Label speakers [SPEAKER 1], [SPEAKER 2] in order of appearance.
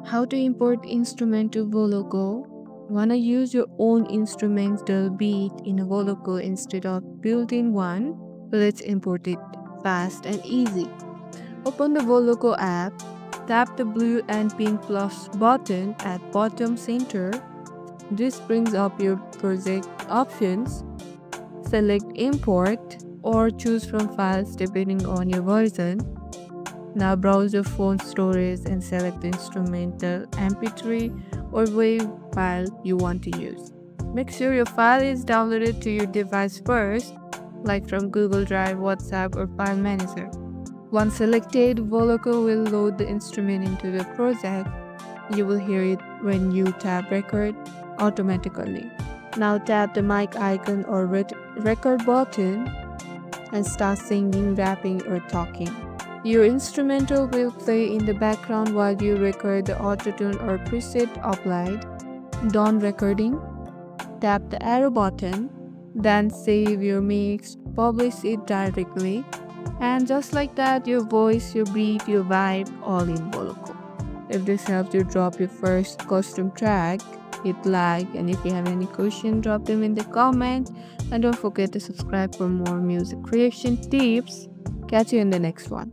[SPEAKER 1] How to import instrument to Voloco? Wanna use your own instrumental beat in a Voloco instead of built-in one? Let's import it fast and easy. Open the Voloco app, tap the blue and pink plus button at bottom center. This brings up your project options. Select import or choose from files depending on your version. Now browse your phone storage and select the instrumental MP3 or WAV file you want to use. Make sure your file is downloaded to your device first, like from Google Drive, WhatsApp, or File Manager. Once selected, Voloco will load the instrument into the project. You will hear it when you tap record automatically. Now tap the mic icon or record button and start singing, rapping, or talking. Your instrumental will play in the background while you record the autotune or preset applied. Done recording. Tap the arrow button, then save your mix, publish it directly, and just like that, your voice, your beat, your vibe, all in Voloco. If this helped you drop your first custom track, hit like, and if you have any question, drop them in the comment, and don't forget to subscribe for more music creation tips. Catch you in the next one.